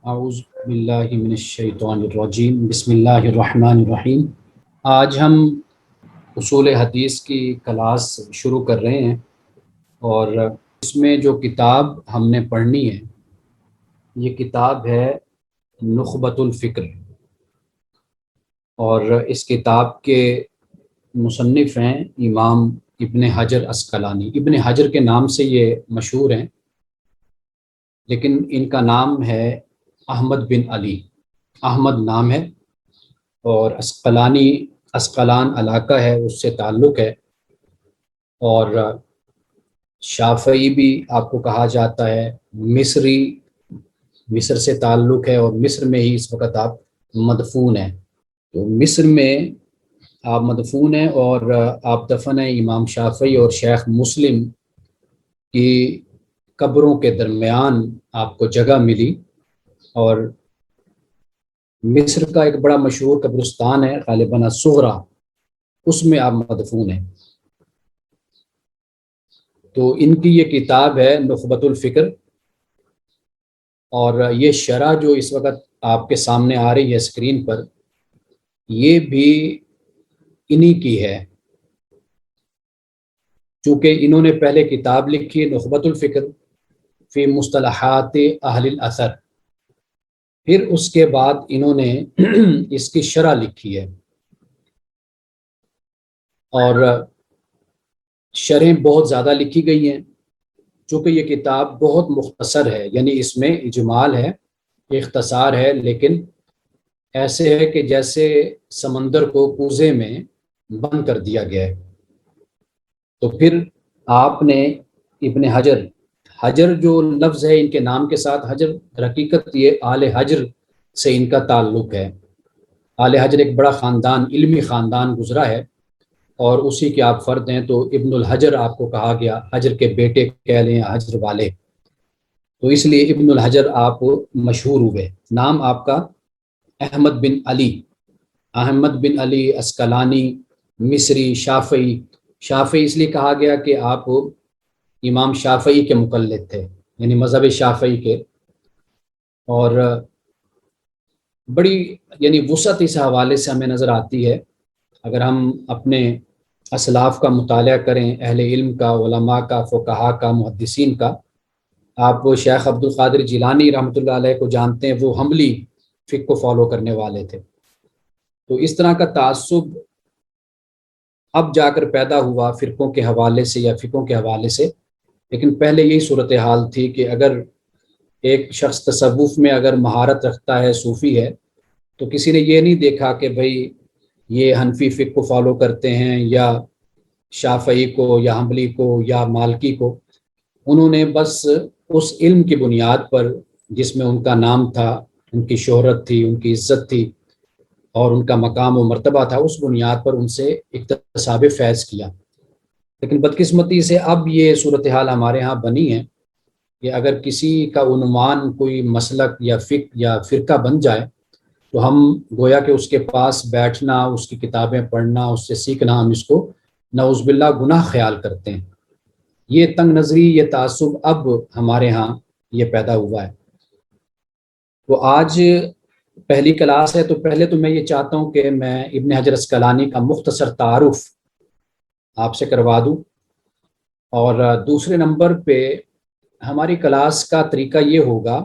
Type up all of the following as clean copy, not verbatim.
اعوذ باللہ من الشیطان الرجیم بسم اللہ الرحمن الرحیم۔ آج ہم اصول حدیث کی کلاس شروع کر رہے ہیں، اور اس میں جو کتاب ہم نے پڑھنی ہے یہ کتاب ہے نخبۃ الفکر، اور اس کتاب کے مصنف ہیں امام ابن حجر عسقلانی۔ ابن حجر کے نام سے یہ مشہور ہیں، لیکن ان کا نام ہے احمد بن علی۔ احمد نام ہے، اور اسقلان علاقہ ہے، اس سے تعلق ہے، اور شافعی بھی آپ کو کہا جاتا ہے۔ مصر سے تعلق ہے، اور مصر میں ہی اس وقت آپ مدفون ہیں۔ تو مصر میں آپ مدفون ہیں، اور آپ دفن ہیں امام شافعی اور شیخ مسلم کی قبروں کے درمیان آپ کو جگہ ملی، اور مصر کا ایک بڑا مشہور قبرستان ہے غالباً الصغریٰ، اس میں آپ مدفون ہیں۔ تو ان کی یہ کتاب ہے نخبۃ الفکر، اور یہ شرح جو اس وقت آپ کے سامنے آ رہی ہے اسکرین پر، یہ بھی انہی کی ہے، چونکہ انہوں نے پہلے کتاب لکھی ہے نخبۃ الفکر فی مصطلحات اہل الاثر، پھر اس کے بعد انہوں نے اس کی شرح لکھی ہے، اور شرحیں بہت زیادہ لکھی گئی ہیں۔ چونکہ یہ کتاب بہت مختصر ہے، یعنی اس میں اجمال ہے، اختصار ہے، لیکن ایسے ہے کہ جیسے سمندر کو کوزے میں بند کر دیا گیا ہے۔ تو پھر آپ نے ابن حجر جو لفظ ہے ان کے نام کے ساتھ حجر، حقیقت یہ آل حجر سے ان کا تعلق ہے۔ آل حجر ایک بڑا خاندان، علمی خاندان گزرا ہے، اور اسی کے آپ فرد ہیں، تو ابن الحجر آپ کو کہا گیا، حجر کے بیٹے کہہ لیں، حجر والے، تو اس لیے ابن الحجر آپ مشہور ہوئے۔ نام آپ کا احمد بن علی عسقلانی، مصری، شافعی اس لیے کہا گیا کہ آپ امام شافعی کے مقلد تھے، یعنی مذہب شافعی کے، اور بڑی یعنی وسعت اس حوالے سے ہمیں نظر آتی ہے۔ اگر ہم اپنے اسلاف کا مطالعہ کریں، اہل علم کا، علماء کا، فقہاء کا، محدثین کا، آپ شیخ عبد القادر جیلانی رحمۃ اللہ علیہ کو جانتے ہیں، وہ حنبلی فقہ کو فالو کرنے والے تھے۔ تو اس طرح کا تعصب اب جا کر پیدا ہوا فرقوں کے حوالے سے یا فقوں کے حوالے سے، لیکن پہلے یہی صورتحال تھی کہ اگر ایک شخص تصوف میں اگر مہارت رکھتا ہے، صوفی ہے، تو کسی نے یہ نہیں دیکھا کہ بھئی یہ حنفی فقہ کو فالو کرتے ہیں یا شافعی کو یا حنبلی کو یا مالکی کو۔ انہوں نے بس اس علم کی بنیاد پر جس میں ان کا نام تھا، ان کی شہرت تھی، ان کی عزت تھی، اور ان کا مقام و مرتبہ تھا، اس بنیاد پر ان سے اکتساب فیض کیا۔ لیکن بدقسمتی سے اب یہ صورتحال ہمارے ہاں بنی ہے کہ اگر کسی کا عنوان کوئی مسلک یا فقہ یا فرقہ بن جائے، تو ہم گویا کہ اس کے پاس بیٹھنا، اس کی کتابیں پڑھنا، اس سے سیکھنا، ہم اس کو نعوذ باللہ گناہ خیال کرتے ہیں۔ یہ تنگ نظری، یہ تعصب اب ہمارے ہاں یہ پیدا ہوا ہے۔ تو آج پہلی کلاس ہے، تو پہلے تو میں یہ چاہتا ہوں کہ میں ابن حجر عسقلانی کا مختصر تعارف آپ سے کروا دوں، اور دوسرے نمبر پہ ہماری کلاس کا طریقہ یہ ہوگا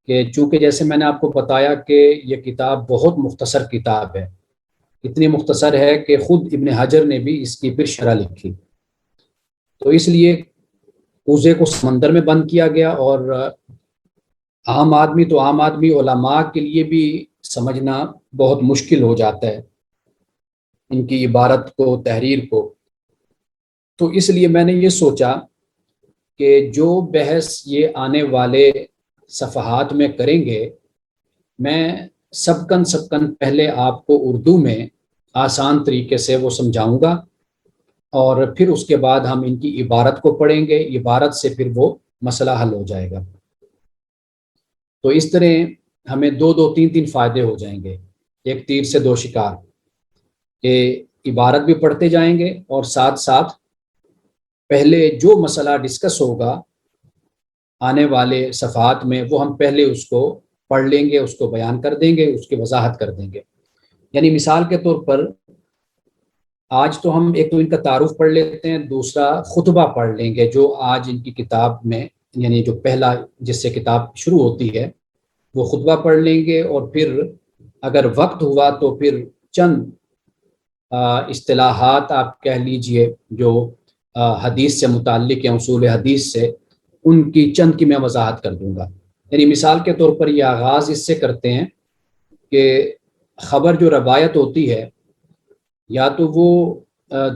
کہ چونکہ جیسے میں نے آپ کو بتایا کہ یہ کتاب بہت مختصر کتاب ہے، اتنی مختصر ہے کہ خود ابن حجر نے بھی اس کی پھر شرح لکھی، تو اس لیے کوزے کو سمندر میں بند کیا گیا، اور عام آدمی علماء کے لیے بھی سمجھنا بہت مشکل ہو جاتا ہے ان کی عبارت کو، تحریر کو۔ تو اس لیے میں نے یہ سوچا کہ جو بحث یہ آنے والے صفحات میں کریں گے، میں سبکن پہلے آپ کو اردو میں آسان طریقے سے وہ سمجھاؤں گا، اور پھر اس کے بعد ہم ان کی عبارت کو پڑھیں گے، عبارت سے پھر وہ مسئلہ حل ہو جائے گا۔ تو اس طرح ہمیں دو تین فائدے ہو جائیں گے، ایک تیر سے دو شکار، کہ عبارت بھی پڑھتے جائیں گے، اور ساتھ ساتھ پہلے جو مسئلہ ڈسکس ہوگا آنے والے صفحات میں، وہ ہم پہلے اس کو پڑھ لیں گے، اس کو بیان کر دیں گے، اس کی وضاحت کر دیں گے۔ یعنی مثال کے طور پر آج تو ہم ایک تو ان کا تعارف پڑھ لیتے ہیں، دوسرا خطبہ پڑھ لیں گے جو آج ان کی کتاب میں، یعنی جو پہلا جس سے کتاب شروع ہوتی ہے وہ خطبہ پڑھ لیں گے، اور پھر اگر وقت ہوا تو پھر چند اصطلاحات آپ کہہ لیجئے جو حدیث سے متعلق ہیں، اصول حدیث سے، ان کی چند کی میں وضاحت کر دوں گا۔ یعنی مثال کے طور پر یہ آغاز اس سے کرتے ہیں کہ خبر جو روایت ہوتی ہے یا تو وہ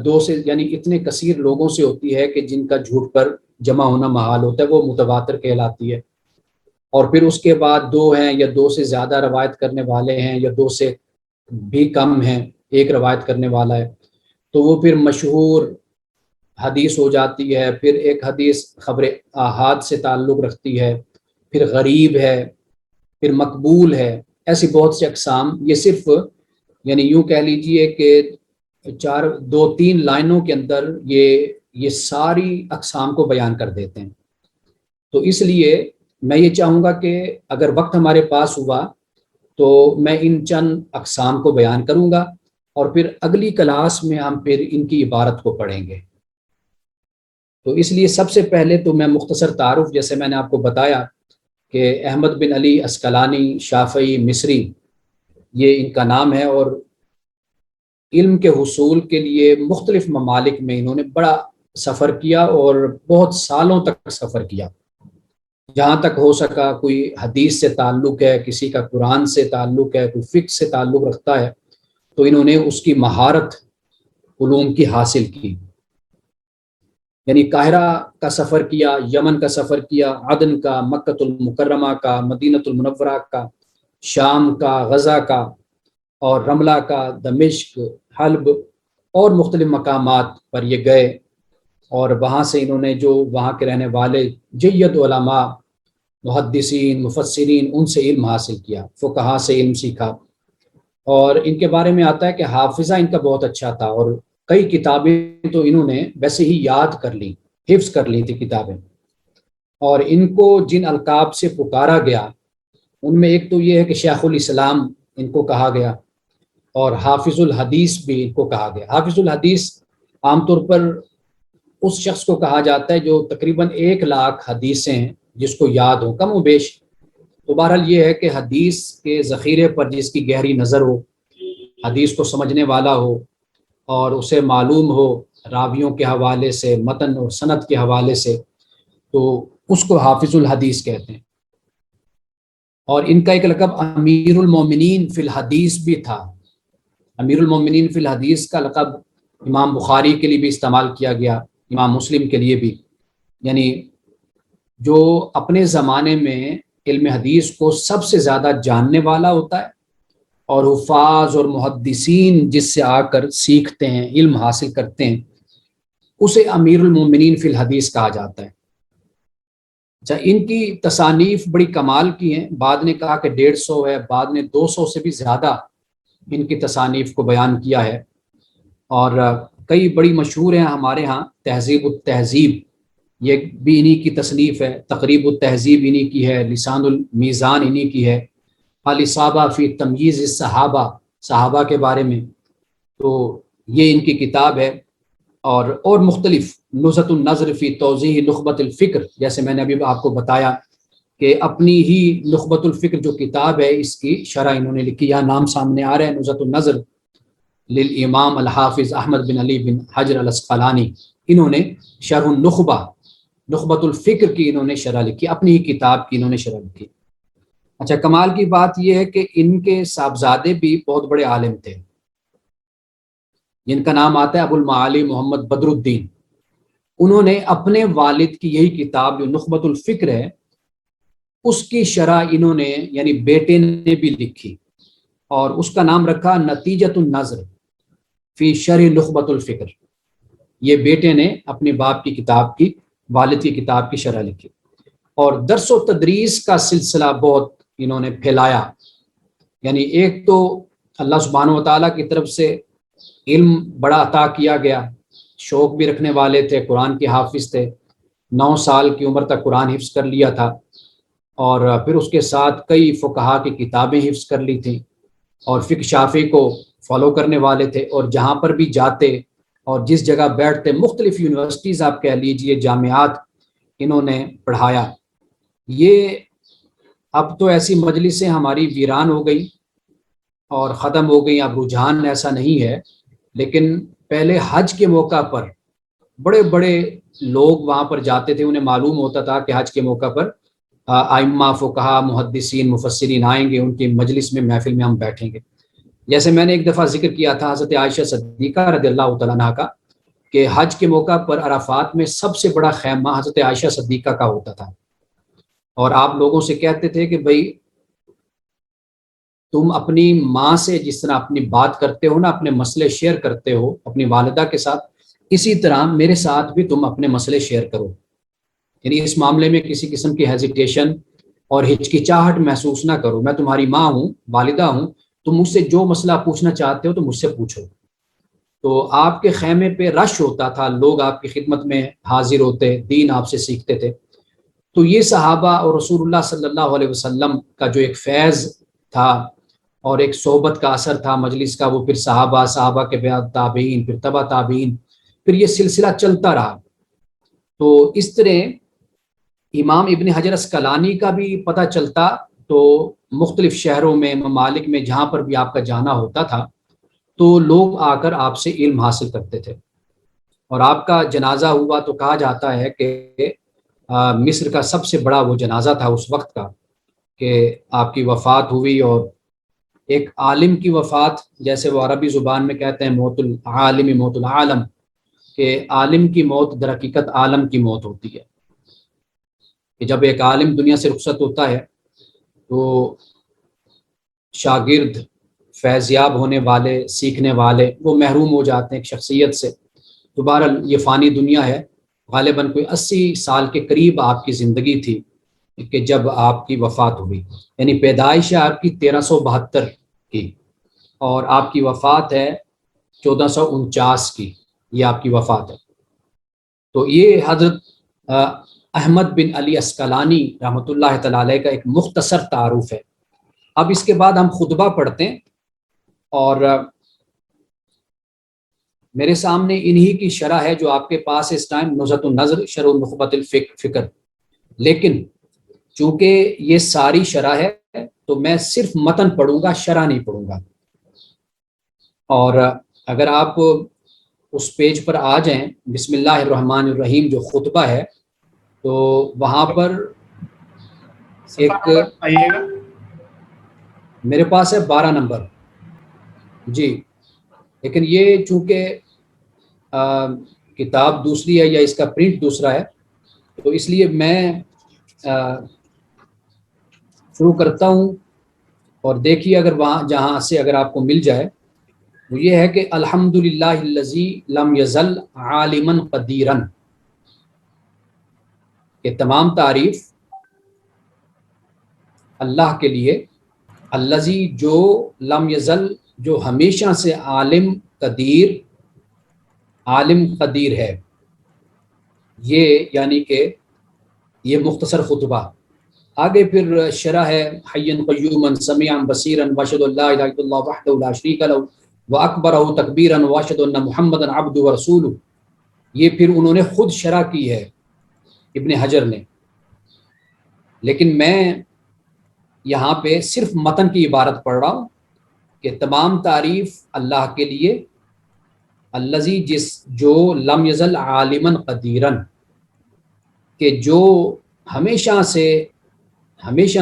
دو سے، یعنی اتنے کثیر لوگوں سے ہوتی ہے کہ جن کا جھوٹ پر جمع ہونا محال ہوتا ہے، وہ متواتر کہلاتی ہے۔ اور پھر اس کے بعد دو ہیں یا دو سے زیادہ روایت کرنے والے ہیں یا دو سے بھی کم ہیں، ایک روایت کرنے والا ہے، تو وہ پھر مشہور حدیث ہو جاتی ہے۔ پھر ایک حدیث خبر آحاد سے تعلق رکھتی ہے، پھر غریب ہے، پھر مقبول ہے، ایسی بہت سی اقسام۔ یہ صرف یعنی یوں کہہ لیجئے کہ دو تین لائنوں کے اندر یہ ساری اقسام کو بیان کر دیتے ہیں۔ تو اس لیے میں یہ چاہوں گا کہ اگر وقت ہمارے پاس ہوا تو میں ان چند اقسام کو بیان کروں گا، اور پھر اگلی کلاس میں ہم پھر ان کی عبارت کو پڑھیں گے۔ تو اس لیے سب سے پہلے تو میں مختصر تعارف، جیسے میں نے آپ کو بتایا کہ احمد بن علی عسقلانی شافعی مصری یہ ان کا نام ہے، اور علم کے حصول کے لیے مختلف ممالک میں انہوں نے بڑا سفر کیا اور بہت سالوں تک سفر کیا، جہاں تک ہو سکا۔ کوئی حدیث سے تعلق ہے، کسی کا قرآن سے تعلق ہے، کوئی فقہ سے تعلق رکھتا ہے، تو انہوں نے اس کی مہارت علوم کی حاصل کی۔ یعنی قاہرہ کا سفر کیا، یمن کا سفر کیا، عدن کا، مکۃ المکرمہ کا، مدینۃ المنورہ کا، شام کا، غزہ کا، اور رملہ کا، دمشق، حلب اور مختلف مقامات پر یہ گئے، اور وہاں سے انہوں نے جو وہاں کے رہنے والے جید علماء، محدثین، مفسرین، ان سے علم حاصل کیا، فقہاء سے علم سیکھا۔ اور ان کے بارے میں آتا ہے کہ حافظہ ان کا بہت اچھا تھا، اور کئی کتابیں تو انہوں نے ویسے ہی یاد کر لی، حفظ کر لی تھی کتابیں۔ اور ان کو جن القاب سے پکارا گیا ان میں ایک تو یہ ہے کہ شیخ الاسلام ان کو کہا گیا، اور حافظ الحدیث بھی ان کو کہا گیا۔ حافظ الحدیث عام طور پر اس شخص کو کہا جاتا ہے جو تقریباً 1,00,000 حدیثیں ہیں جس کو یاد ہو، کم و بیش۔ تو بہرحال یہ ہے کہ حدیث کے ذخیرے پر جس کی گہری نظر ہو، حدیث کو سمجھنے والا ہو، اور اسے معلوم ہو راویوں کے حوالے سے، متن اور سند کے حوالے سے، تو اس کو حافظ الحدیث کہتے ہیں۔ اور ان کا ایک لقب امیر المومنین فی الحدیث بھی تھا۔ امیر المومنین فی الحدیث کا لقب امام بخاری کے لیے بھی استعمال کیا گیا، امام مسلم کے لیے بھی۔ یعنی جو اپنے زمانے میں علم حدیث کو سب سے زیادہ جاننے والا ہوتا ہے، اور حفاظ اور محدثین جس سے آ کر سیکھتے ہیں، علم حاصل کرتے ہیں، اسے امیر المومنین فی الحدیث کہا جاتا ہے۔ اچھا، ان کی تصانیف بڑی کمال کی ہیں، بعد نے کہا کہ 150 ہے، بعد نے 200 سے بھی زیادہ ان کی تصانیف کو بیان کیا ہے، اور کئی بڑی مشہور ہیں ہمارے ہاں۔ تہذیب التہذیب یہ بھی انہی کی تصنیف ہے، تقریب التہذیب انہی کی ہے، لسان المیزان انہی کی ہے، الاصابہ فی تمییز الصحابہ، صحابہ کے بارے میں، تو یہ ان کی کتاب ہے۔ اور مختلف نزہۃ النظر فی توضیح نخبۃ الفکر، جیسے میں نے ابھی آپ کو بتایا کہ اپنی ہی نخبۃ الفکر جو کتاب ہے اس کی شرح انہوں نے لکھی، یہاں نام سامنے آ رہا ہے، نزہۃ النظر للامام الحافظ احمد بن علی بن حجر العسقلانی۔ انہوں نے شرح النخبہ، نخبۃ الفکر کی انہوں نے شرح لکھی، اپنی ہی کتاب کی انہوں نے شرح لکھی۔ اچھا، کمال کی بات یہ ہے کہ ان کے صاحبزادے بھی بہت بڑے عالم تھے، جن کا نام آتا ہے ابو المعالی محمد بدر الدین۔ انہوں نے اپنے والد کی یہی کتاب جو نخبۃ الفکر ہے، اس کی شرح انہوں نے یعنی بیٹے نے بھی لکھی، اور اس کا نام رکھا نتیجۃ النظر فی شرح نخبۃ الفکر۔ یہ بیٹے نے اپنے باپ کی کتاب کی، والد کی کتاب کی شرح لکھی۔ اور درس و تدریس کا سلسلہ بہت انہوں نے پھیلایا، یعنی ایک تو اللہ سبحانہ و تعالیٰ کی طرف سے علم بڑا عطا کیا گیا، شوق بھی رکھنے والے تھے، قرآن کے حافظ تھے، 9 سال کی عمر تک قرآن حفظ کر لیا تھا۔ اور پھر اس کے ساتھ کئی فقہا کی کتابیں حفظ کر لی تھیں، اور فقہ شافعی کو فالو کرنے والے تھے، اور جہاں پر بھی جاتے اور جس جگہ بیٹھتے، مختلف یونیورسٹیز آپ کہہ لیجئے، جامعات انہوں نے پڑھایا۔ یہ اب تو ایسی مجلسیں ہماری ویران ہو گئی اور ختم ہو گئی، اب رجحان ایسا نہیں ہے، لیکن پہلے حج کے موقع پر بڑے بڑے لوگ وہاں پر جاتے تھے، انہیں معلوم ہوتا تھا کہ حج کے موقع پر ائمہ، فقہا، محدثین، مفسرین آئیں گے، ان کی مجلس میں، محفل میں ہم بیٹھیں گے۔ جیسے میں نے ایک دفعہ ذکر کیا تھا حضرت عائشہ صدیقہ رضی اللہ تعالیٰ عنہا کا، کہ حج کے موقع پر عرفات میں سب سے بڑا خیمہ حضرت عائشہ صدیقہ کا ہوتا تھا، اور آپ لوگوں سے کہتے تھے کہ بھئی تم اپنی ماں سے جس طرح اپنی بات کرتے ہو نا، اپنے مسئلے شیئر کرتے ہو اپنی والدہ کے ساتھ، اسی طرح میرے ساتھ بھی تم اپنے مسئلے شیئر کرو، یعنی اس معاملے میں کسی قسم کی ہیزیٹیشن اور ہچکچاہٹ محسوس نہ کرو، میں تمہاری ماں ہوں، والدہ ہوں، تم مجھ سے جو مسئلہ پوچھنا چاہتے ہو تو مجھ سے پوچھو۔ تو آپ کے خیمے پہ رش ہوتا تھا، لوگ آپ کی خدمت میں حاضر ہوتے، دین آپ سے سیکھتے تھے۔ تو یہ صحابہ اور رسول اللہ صلی اللہ علیہ وسلم کا جو ایک فیض تھا اور ایک صحبت کا اثر تھا مجلس کا، وہ پھر صحابہ کے بعد تابعین، پھر تبع تابعین، پھر یہ سلسلہ چلتا رہا۔ تو اس طرح امام ابن حجر اسقلانی کا بھی پتہ چلتا تو مختلف شہروں میں، ممالک میں، جہاں پر بھی آپ کا جانا ہوتا تھا تو لوگ آ کر آپ سے علم حاصل کرتے تھے۔ اور آپ کا جنازہ ہوا تو کہا جاتا ہے کہ مصر کا سب سے بڑا وہ جنازہ تھا اس وقت کا، کہ آپ کی وفات ہوئی، اور ایک عالم کی وفات، جیسے وہ عربی زبان میں کہتے ہیں موت العالم موت العالم، کہ عالم کی موت در حقیقت عالم کی موت ہوتی ہے، کہ جب ایک عالم دنیا سے رخصت ہوتا ہے تو شاگرد، فیضیاب ہونے والے، سیکھنے والے، وہ محروم ہو جاتے ہیں ایک شخصیت سے۔ دوبارہ یہ فانی دنیا ہے، غالباً کوئی 80 سال کے قریب آپ کی زندگی تھی کہ جب آپ کی وفات ہوئی، یعنی پیدائش ہے آپ کی 1372 کی، اور آپ کی وفات ہے 1449 کی، یہ آپ کی وفات ہے۔ تو یہ حضرت احمد بن علی اسقلانی رحمۃ اللہ تعالی علیہ کا ایک مختصر تعارف ہے۔ اب اس کے بعد ہم خطبہ پڑھتے ہیں، اور میرے سامنے انہی کی شرح ہے جو آپ کے پاس اس ٹائم، نزہۃ النظر شرح نخبۃ الفکر، لیکن چونکہ یہ ساری شرح ہے تو میں صرف متن پڑھوں گا، شرح نہیں پڑھوں گا۔ اور اگر آپ اس پیج پر آ جائیں، بسم اللہ الرحمن الرحیم جو خطبہ ہے، تو وہاں پر ایک میرے پاس ہے 12 نمبر جی، لیکن یہ چونکہ کتاب دوسری ہے یا اس کا پرنٹ دوسرا ہے، تو اس لیے میں شروع کرتا ہوں، اور دیکھیے اگر وہاں جہاں سے اگر آپ کو مل جائے، وہ یہ ہے کہ الحمدللہ الذی لم یزل عالما قدیرا، کہ تمام تعریف اللہ کے لیے، الذی جو، لم یزل جو ہمیشہ سے، عالم قدیر ہے۔ یہ یعنی کہ یہ مختصر خطبہ، آگے پھر شرح ہے، حیا قیوما سمیعا بصیرا واشهد ان لا الہ الا اللہ وحدہ لا شریک لہ واکبرہ تکبیرا واشهد ان محمدا عبدہ ورسولہ۔ یہ پھر انہوں نے خود شرح کی ہے ابن حجر نے، لیکن میں یہاں پہ صرف متن کی عبارت پڑھ رہا ہوں کہ تمام تعریف اللہ کے لیے، الذی جو، لم یزل عالما قدیرا، کہ جو ہمیشہ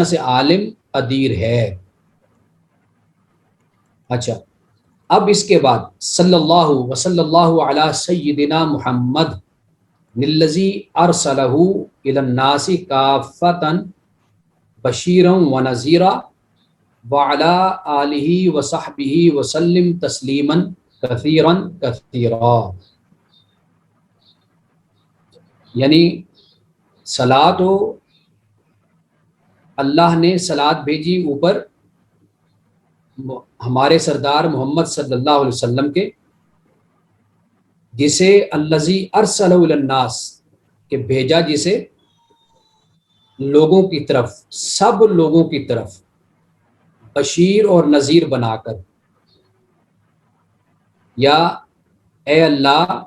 سے عالم قدیر ہے۔ اچھا، اب اس کے بعد صلی اللہ علی سیدنا محمد الذی ارسلہ الی الناس کافۃ بشیرا ونذیرا وعلی آلہ وصحبہ وسلم تسلیما کثیرا کثیرا، یعنی صلاۃ و اللہ نے صلاۃ بھیجی اوپر ہمارے سردار محمد صلی اللہ علیہ وسلم کے، جسے الذی ارسلہ الی الناس، کہ بھیجا جسے لوگوں کی طرف، سب لوگوں کی طرف بشیر اور نذیر بنا کر، یا اے اللہ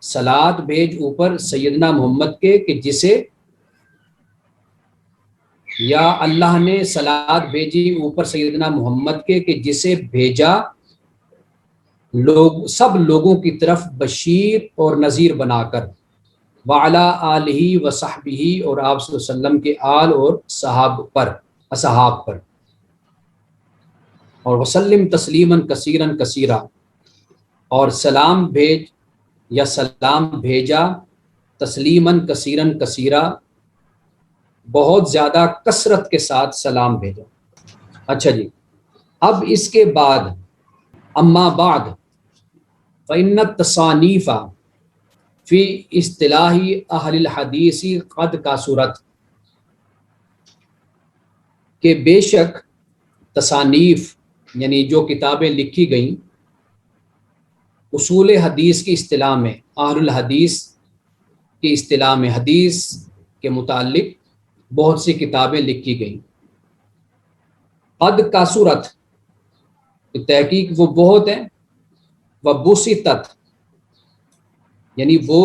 صلات بھیج اوپر سیدنا محمد کے کہ جسے، یا اللہ نے صلات بھیجی اوپر سیدنا محمد کے کہ جسے بھیجا لوگ، سب لوگوں کی طرف بشیر اور نذیر بنا کر، وعلی آلہ و صحبہ، اور آپ صلی اللہ علیہ وسلم کے آل اور اصحاب پر، اور وسلم تسلیما کثیرا کثیرا، اور سلام بھیج یا سلام بھیجا تسلیما کثیرا کثیرا، بہت زیادہ کثرت کے ساتھ سلام بھیجا۔ اچھا جی، اب اس کے بعد اما بعد فإن التصانیف فی اصطلاح اہل الحدیث قد کثرت، کہ بے شک تصانیف یعنی جو کتابیں لکھی گئیں اصول حدیث کی اصطلاح میں، اہل الحدیث کی اصطلاح میں حدیث کے متعلق بہت سی کتابیں لکھی گئیں۔ قد کثرت، تحقیق وہ بہت ہیں، وبسطت یعنی وہ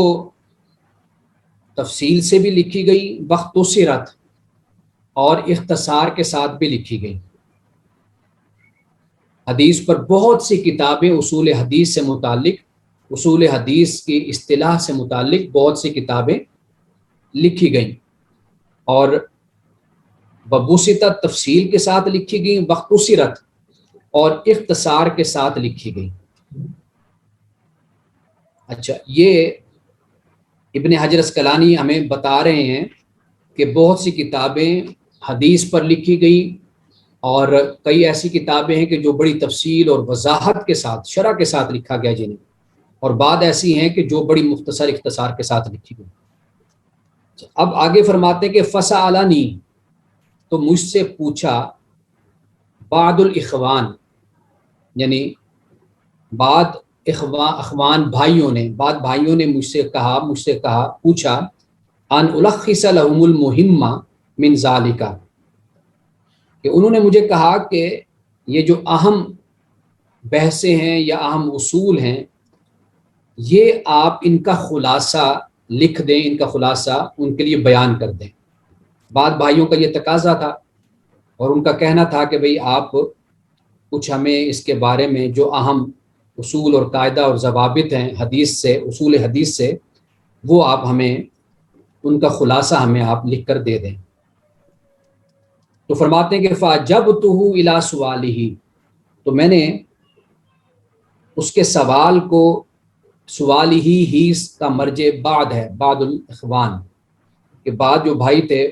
تفصیل سے بھی لکھی گئی، واختصرت اور اختصار کے ساتھ بھی لکھی گئی۔ حدیث پر بہت سی کتابیں اصول حدیث سے متعلق، اصول حدیث کی اصطلاح سے متعلق بہت سی کتابیں لکھی گئیں، اور وبسطت تفصیل کے ساتھ لکھی گئیں، واختصرت اور اختصار کے ساتھ لکھی گئی۔ اچھا، یہ ابن حجر اسقلانی ہمیں بتا رہے ہیں کہ بہت سی کتابیں حدیث پر لکھی گئی، اور کئی ایسی کتابیں ہیں کہ جو بڑی تفصیل اور وضاحت کے ساتھ، شرح کے ساتھ لکھا گیا جنہیں، اور بعض ایسی ہیں کہ جو بڑی مختصر اختصار کے ساتھ لکھی گئی۔ اب آگے فرماتے ہیں کہ فسألنی، تو مجھ سے پوچھا، بعض الاخوان یعنی بعض اخوان بھائیوں نے، بعض بھائیوں نے مجھ سے کہا پوچھا، ان الخص لهم المہمہ من ذالک، کہ انہوں نے مجھے کہا کہ یہ جو اہم بحثیں ہیں یا اہم اصول ہیں، یہ آپ ان کا خلاصہ لکھ دیں، ان کا خلاصہ ان کے لیے بیان کر دیں۔ بعض بھائیوں کا یہ تقاضا تھا اور ان کا کہنا تھا کہ بھئی آپ کچھ ہمیں اس کے بارے میں جو اہم اصول اور قاعدہ اور ضوابط ہیں حدیث سے، اصول حدیث سے، وہ آپ ہمیں ان کا خلاصہ ہمیں آپ لکھ کر دے دیں۔ تو فرماتے ہیں کہ فَأَجَبْتُهُ إِلَىٰ سُؤَالِهِ، تو میں نے اس کے سوال کو، سوال ہی کا مرجع بعد ہے، بعد الاخوان، کہ بعد جو بھائی تھے،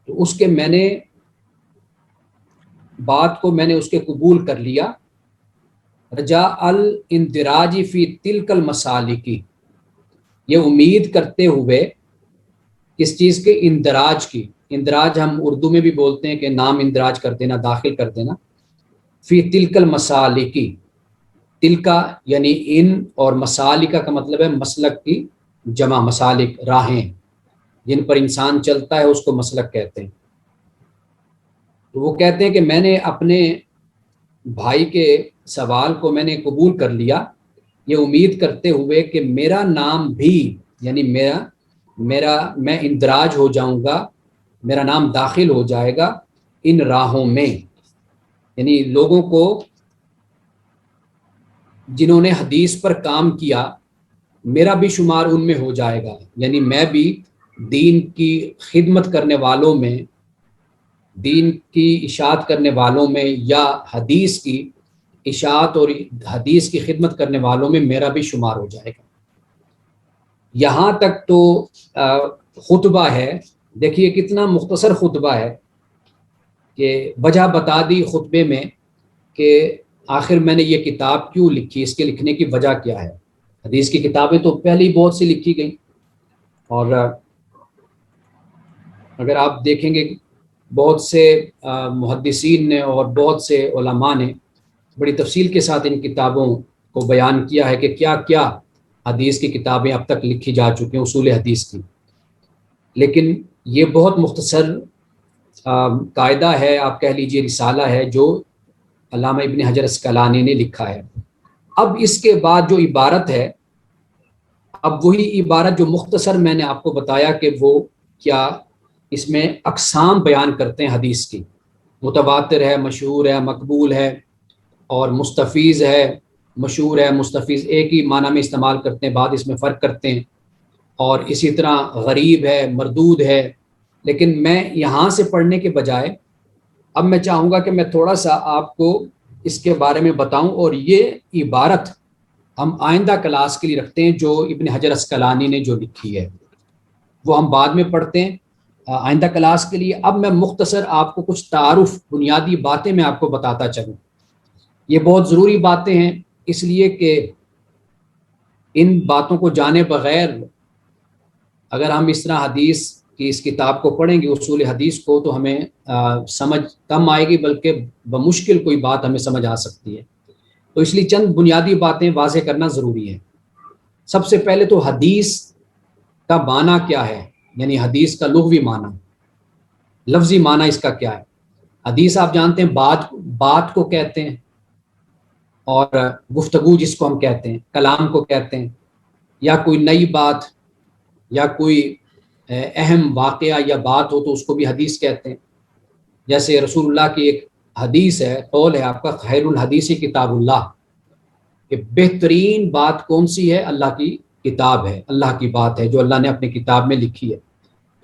تو اس کے میں نے بات کو میں نے اس کے قبول کر لیا، رجاء الاندراج فی تلک المسالک، یہ امید کرتے ہوئے کس چیز کے، اندراج کی۔ اندراج ہم اردو میں بھی بولتے ہیں کہ نام اندراج کر دینا، داخل کر دینا۔ فی تلک المسالک، تلکا یعنی ان، اور مسالکہ کا مطلب ہے مسلک کی جمع، مسالک راہیں جن پر انسان چلتا ہے اس کو مسلک کہتے ہیں۔ تو وہ کہتے ہیں کہ میں نے اپنے بھائی کے سوال کو میں نے قبول کر لیا، یہ امید کرتے ہوئے کہ میرا نام بھی، یعنی میں اندراج ہو جاؤں گا، میرا نام داخل ہو جائے گا ان راہوں میں، یعنی لوگوں کو جنہوں نے حدیث پر کام کیا، میرا بھی شمار ان میں ہو جائے گا، یعنی میں بھی دین کی خدمت کرنے والوں میں، دین کی اشاعت کرنے والوں میں، یا حدیث کی اشاعت اور حدیث کی خدمت کرنے والوں میں میرا بھی شمار ہو جائے گا۔ یہاں تک تو خطبہ ہے، دیکھیے کتنا مختصر خطبہ ہے، کہ وجہ بتا دی خطبے میں کہ آخر میں نے یہ کتاب کیوں لکھی، اس کے لکھنے کی وجہ کیا ہے۔ حدیث کی کتابیں تو پہلے ہی بہت سی لکھی گئیں، اور اگر آپ دیکھیں گے بہت سے محدثین نے اور بہت سے علماء نے بڑی تفصیل کے ساتھ ان کتابوں کو بیان کیا ہے کہ کیا حدیث کی کتابیں اب تک لکھی جا چکی ہیں، اصول حدیث کی۔ لیکن یہ بہت مختصر قاعدہ ہے، آپ کہہ لیجئے رسالہ ہے، جو علامہ ابن حجر اسقلانی نے لکھا ہے۔ اب اس کے بعد جو عبارت ہے، اب وہی عبارت جو مختصر میں نے آپ کو بتایا کہ وہ کیا اس میں اقسام بیان کرتے ہیں حدیث کی، متواتر ہے، مشہور ہے، مقبول ہے، اور مستفیض ہے۔ مشہور ہے، مستفیض ایک ہی معنی میں استعمال کرتے ہیں، بعد اس میں فرق کرتے ہیں، اور اسی طرح غریب ہے، مردود ہے۔ لیکن میں یہاں سے پڑھنے کے بجائے اب میں چاہوں گا کہ میں تھوڑا سا آپ کو اس کے بارے میں بتاؤں، اور یہ عبارت ہم آئندہ کلاس کے لیے رکھتے ہیں جو ابن حجر اسقلانی نے جو لکھی ہے، وہ ہم بعد میں پڑھتے ہیں آئندہ کلاس کے لیے۔ اب میں مختصر آپ کو کچھ تعارف، بنیادی باتیں میں آپ کو بتاتا چلوں۔ یہ بہت ضروری باتیں ہیں، اس لیے کہ ان باتوں کو جانے بغیر اگر ہم اس طرح حدیث کی اس کتاب کو پڑھیں گے، اصول حدیث کو، تو ہمیں سمجھ کم آئے گی، بلکہ بمشکل کوئی بات ہمیں سمجھ آ سکتی ہے۔ تو اس لیے چند بنیادی باتیں واضح کرنا ضروری ہے۔ سب سے پہلے تو حدیث کا معنی کیا ہے، یعنی حدیث کا لغوی معنی، لفظی معنی اس کا کیا ہے۔ حدیث آپ جانتے ہیں بات کو کہتے ہیں، اور گفتگو جس کو ہم کہتے ہیں، کلام کو کہتے ہیں، یا کوئی نئی بات یا کوئی اہم واقعہ یا بات ہو تو اس کو بھی حدیث کہتے ہیں۔ جیسے رسول اللہ کی ایک حدیث ہے، قول ہے آپ کا، خیر الحدیث کتاب اللہ، کہ بہترین بات کون سی ہے؟ اللہ کی کتاب ہے، اللہ کی بات ہے جو اللہ نے اپنی کتاب میں لکھی ہے۔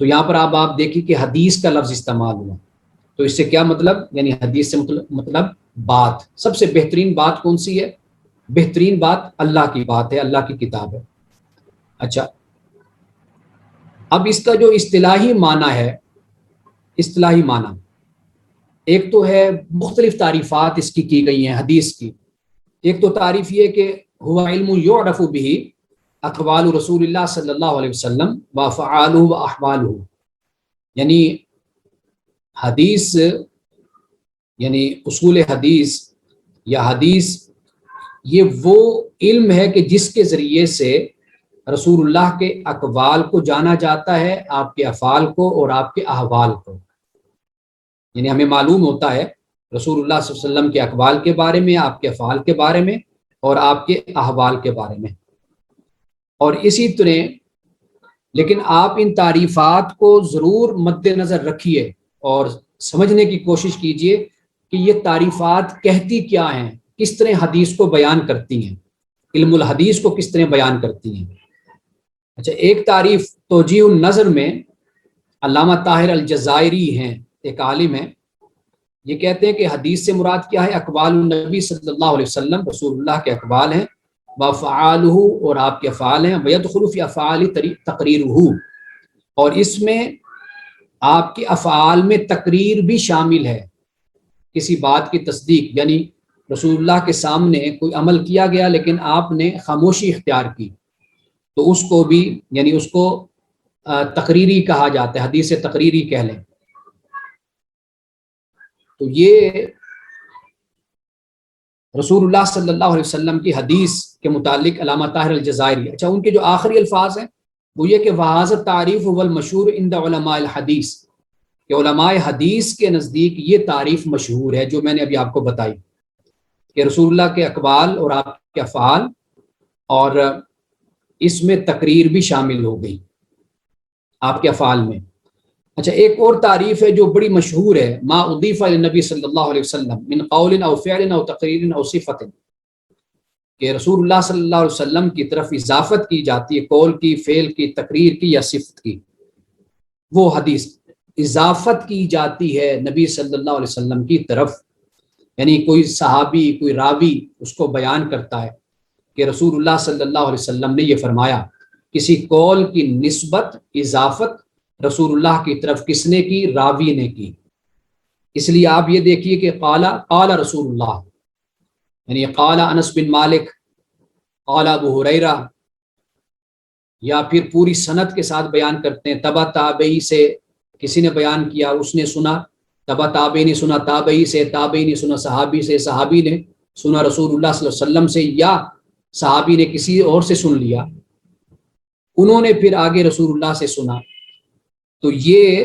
تو یہاں پر آپ دیکھیں کہ حدیث کا لفظ استعمال ہوا، تو اس سے کیا مطلب؟ یعنی حدیث سے مطلب بات، سب سے بہترین بات کون سی ہے؟ بہترین بات اللہ کی بات ہے، اللہ کی کتاب ہے۔ اچھا، اب اس کا جو اصطلاحی معنی ہے، اصطلاحی معنی ایک تو ہے، مختلف تعریفات اس کی گئی ہیں حدیث کی۔ ایک تو تعریف یہ کہ ہوا علم یعرف به اقوال رسول اللہ صلی اللہ علیہ وسلم وافعالہ واحوالہ، یعنی حدیث، یعنی اصول حدیث یا حدیث، یہ وہ علم ہے کہ جس کے ذریعے سے رسول اللہ کے اقوال کو جانا جاتا ہے، آپ کے افعال کو اور آپ کے احوال کو۔ یعنی ہمیں معلوم ہوتا ہے رسول اللہ صلی اللہ علیہ وسلم کے اقوال کے بارے میں، آپ کے افعال کے بارے میں، اور آپ کے احوال کے بارے میں۔ اور اسی طرح لیکن آپ ان تعریفات کو ضرور مد نظر رکھیے اور سمجھنے کی کوشش کیجئے کہ یہ تعریفات کہتی کیا ہیں، کس طرح حدیث کو بیان کرتی ہیں، علم الحدیث کو کس طرح بیان کرتی ہیں۔ اچھا، ایک تعریف توجیہ النظر میں علامہ طاہر الجزائری ہیں، ایک عالم ہیں، یہ کہتے ہیں کہ حدیث سے مراد کیا ہے؟ اقوال النبی صلی اللہ علیہ وسلم، رسول اللہ کے اقوال ہیں، وافعالہ، اور آپ کے افعال ہیں، ویدخل فی افعال تقریرہ، اور اس میں آپ کے افعال میں تقریر بھی شامل ہے، کسی بات کی تصدیق، یعنی رسول اللہ کے سامنے کوئی عمل کیا گیا لیکن آپ نے خاموشی اختیار کی، تو اس کو بھی، یعنی اس کو تقریری کہا جاتا ہے، حدیث تقریری کہہ لیں۔ تو یہ رسول اللہ صلی اللہ علیہ وسلم کی حدیث کے متعلق علامہ طاہر الجزائری۔ اچھا، ان کے جو آخری الفاظ ہیں وہ یہ کہ وَهَذَا التَّعْرِيفُ هُوَ الْمَشْهُورُ عِنْدَ عُلَمَاءِ الْحَدِيثِ، کہ علماء حدیث کے نزدیک یہ تعریف مشہور ہے جو میں نے ابھی آپ کو بتائی، کہ رسول اللہ کے اقوال اور آپ کے افعال، اور اس میں تقریر بھی شامل ہو گئی آپ کے افعال میں۔ اچھا، ایک اور تعریف ہے جو بڑی مشہور ہے، ما اضیف الی النبی صلی اللہ علیہ وسلم من قول او فعل او تقریر او صفت، کہ رسول اللہ صلی اللہ علیہ وسلم کی طرف اضافت کی جاتی ہے، قول کی، فعل کی، تقریر کی یا صفت کی، وہ حدیث اضافت کی جاتی ہے نبی صلی اللہ علیہ وسلم کی طرف، یعنی کوئی صحابی، کوئی راوی اس کو بیان کرتا ہے کہ رسول اللہ صلی اللہ علیہ وسلم نے یہ فرمایا، کسی قول کی نسبت، اضافت رسول اللہ کی طرف کس نے کی؟ راوی نے کی۔ اس لیے آپ یہ دیکھیے کہ قال رسول اللہ، یعنی قال انس بن مالک، قال ابو ہریرہ، یا پھر پوری سند کے ساتھ بیان کرتے ہیں، تبع تابعی سے کسی نے بیان کیا، اس نے سنا، تبع تابعی نے سنا تابعی سے، تابعی نے سنا صحابی سے، صحابی نے سنا رسول اللہ صلی اللہ علیہ وسلم سے، یا صحابی نے کسی اور سے سن لیا، انہوں نے پھر آگے رسول اللہ سے سنا۔ تو یہ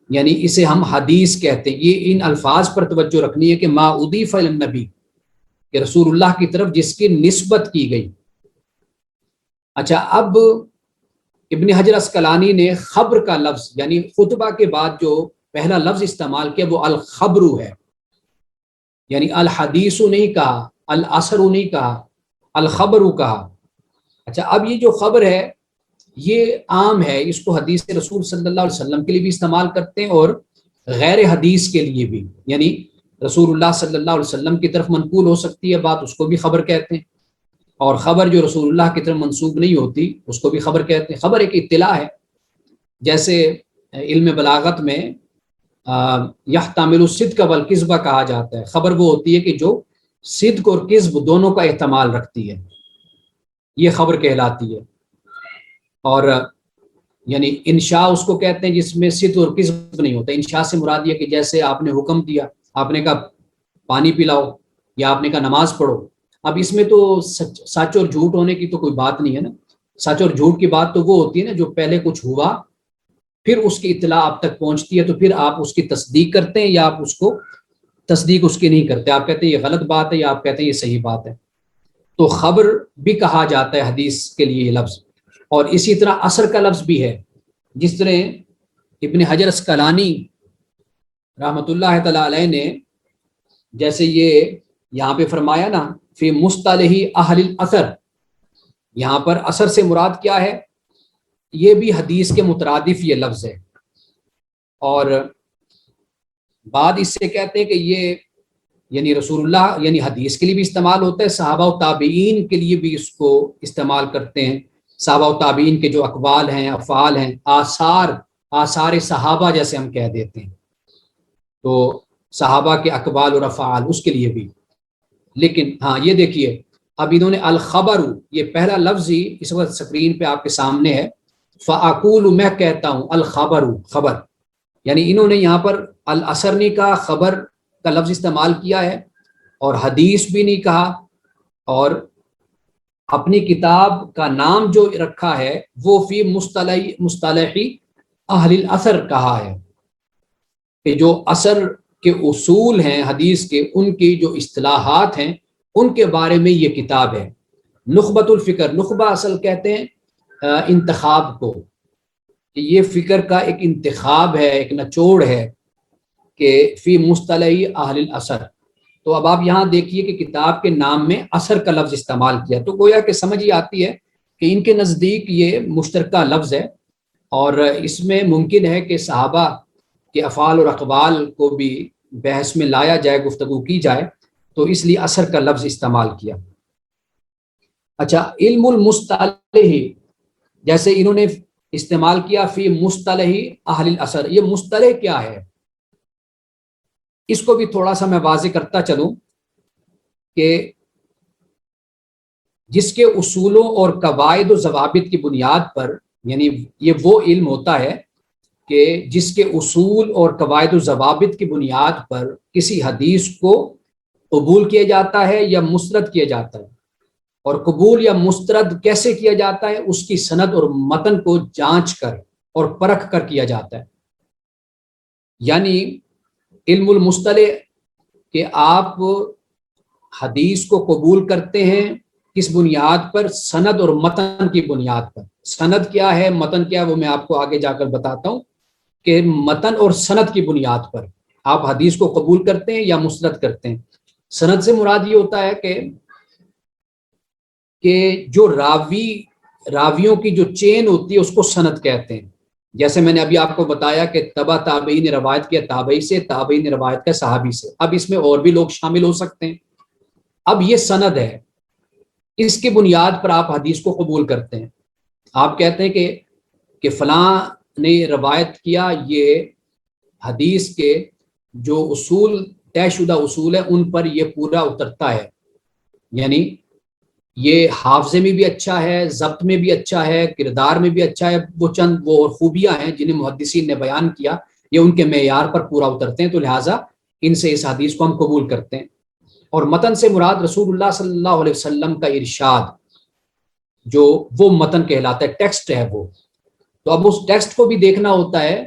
یعنی اسے ہم حدیث کہتے ہیں. یہ ان الفاظ پر توجہ رکھنی ہے کہ ما اضیف الی النبی، کہ رسول اللہ کی طرف جس کی نسبت کی گئی. اچھا، اب ابن حجر اسقلانی نے خبر کا لفظ یعنی خطبہ کے بعد جو پہلا لفظ استعمال کیا وہ الخبر ہے، یعنی الحدیث نہیں کہا، الاثر نہیں کہا، الخبر کہا. اچھا، اب یہ جو خبر ہے یہ عام ہے، اس کو حدیث رسول صلی اللہ علیہ وسلم کے لیے بھی استعمال کرتے ہیں اور غیر حدیث کے لیے بھی، یعنی رسول اللہ صلی اللہ علیہ وسلم کی طرف منقول ہو سکتی ہے بات، اس کو بھی خبر کہتے ہیں، اور خبر جو رسول اللہ کی طرف منسوب نہیں ہوتی اس کو بھی خبر کہتے ہیں. خبر ایک اطلاع ہے، جیسے علم بلاغت میں یحتمل الصدق والکذب کہا جاتا ہے. خبر وہ ہوتی ہے کہ جو صدق اور کذب دونوں کا احتمال رکھتی ہے، یہ خبر کہلاتی ہے. اور یعنی انشاء اس کو کہتے ہیں جس میں صدق اور کذب نہیں ہوتا. انشاء سے مراد یہ کہ جیسے آپ نے حکم دیا، آپ نے کہا پانی پلاؤ یا آپ نے کہا نماز پڑھو. اب اس میں تو سچ اور جھوٹ ہونے کی تو کوئی بات نہیں ہے نا. سچ اور جھوٹ کی بات تو وہ ہوتی ہے نا جو پہلے کچھ ہوا پھر اس کی اطلاع آپ تک پہنچتی ہے تو پھر آپ اس کی تصدیق کرتے ہیں یا آپ اس کو تصدیق اس کی نہیں کرتے، آپ کہتے ہیں یہ غلط بات ہے یا آپ کہتے ہیں یہ صحیح بات ہے. تو خبر بھی کہا جاتا ہے حدیث کے لیے یہ لفظ. اور اسی طرح اثر کا لفظ بھی ہے، جس طرح ابن حجر اسقلانی رحمۃ اللہ تعالی علیہ نے جیسے یہ یہاں پہ فرمایا نا فی مصطلح اہل الاثر، یہاں پر اثر سے مراد کیا ہے؟ یہ بھی حدیث کے مترادف یہ لفظ ہے. اور بعد اس سے کہتے ہیں کہ یہ یعنی رسول اللہ یعنی حدیث کے لیے بھی استعمال ہوتا ہے، صحابہ و تابعین کے لیے بھی اس کو استعمال کرتے ہیں. صحابہ و تابعین کے جو اقوال ہیں، افعال ہیں، آثار صحابہ جیسے ہم کہہ دیتے ہیں، تو صحابہ کے اقوال اور افعال اس کے لیے بھی. لیکن ہاں یہ دیکھیے اب انہوں نے الخبر، یہ پہلا لفظ ہی اس وقت سکرین پہ آپ کے سامنے ہے، فاقول میں کہتا ہوں، الخبر خبر، یعنی انہوں نے یہاں پر الاثر نہیں کہا، خبر کا لفظ استعمال کیا ہے، اور حدیث بھی نہیں کہا، اور اپنی کتاب کا نام جو رکھا ہے وہ فی مصطلح اہل الاثر کہا ہے، کہ جو اثر کے اصول ہیں حدیث کے، ان کی جو اصطلاحات ہیں ان کے بارے میں یہ کتاب ہے. نخبۃ الفکر، نخبہ اصل کہتے ہیں انتخاب کو، کہ یہ فکر کا ایک انتخاب ہے، ایک نچوڑ ہے کہ فی مصطلح اہل الاثر. تو اب آپ یہاں دیکھیے کہ کتاب کے نام میں اثر کا لفظ استعمال کیا، تو گویا کہ سمجھ ہی آتی ہے کہ ان کے نزدیک یہ مشترکہ لفظ ہے، اور اس میں ممکن ہے کہ صحابہ کے افعال اور اقوال کو بھی بحث میں لایا جائے، گفتگو کی جائے، تو اس لیے اثر کا لفظ استعمال کیا. اچھا، علم المصطلح جیسے انہوں نے استعمال کیا فی مصطلح اہل الاثر، یہ مصطلح کیا ہے اس کو بھی تھوڑا سا میں واضح کرتا چلوں کہ جس کے اصولوں اور قواعد و ضوابط کی بنیاد پر، یعنی یہ وہ علم ہوتا ہے کہ جس کے اصول اور قواعد و ضوابط کی بنیاد پر کسی حدیث کو قبول کیا جاتا ہے یا مسترد کیا جاتا ہے. اور قبول یا مسترد کیسے کیا جاتا ہے؟ اس کی سند اور متن کو جانچ کر اور پرکھ کر کیا جاتا ہے. یعنی علم المصطلح کہ آپ حدیث کو قبول کرتے ہیں کس بنیاد پر؟ سند اور متن کی بنیاد پر. سند کیا ہے، متن کیا ہے، وہ میں آپ کو آگے جا کر بتاتا ہوں کہ متن اور سند کی بنیاد پر آپ حدیث کو قبول کرتے ہیں یا مسترد کرتے ہیں. سند سے مراد یہ ہوتا ہے کہ جو راویوں کی جو چین ہوتی ہے اس کو سند کہتے ہیں. جیسے میں نے ابھی آپ کو بتایا کہ تبع تابعین نے روایت کیا تابعی سے، تابعی نے روایت کیا صحابی سے، اب اس میں اور بھی لوگ شامل ہو سکتے ہیں. اب یہ سند ہے، اس کی بنیاد پر آپ حدیث کو قبول کرتے ہیں. آپ کہتے ہیں کہ فلاں نے روایت کیا، یہ حدیث کے جو اصول طے شدہ اصول ہیں ان پر یہ پورا اترتا ہے، یعنی یہ حافظے میں بھی اچھا ہے، ضبط میں بھی اچھا ہے، کردار میں بھی اچھا ہے. وہ چند وہ اور خوبیاں ہیں جنہیں محدثین نے بیان کیا، یہ ان کے معیار پر پورا اترتے ہیں، تو لہٰذا ان سے اس حدیث کو ہم قبول کرتے ہیں. اور متن سے مراد رسول اللہ صلی اللہ علیہ وسلم کا ارشاد، جو وہ متن کہلاتا ہے، ٹیکسٹ ہے وہ. تو اب اس ٹیکسٹ کو بھی دیکھنا ہوتا ہے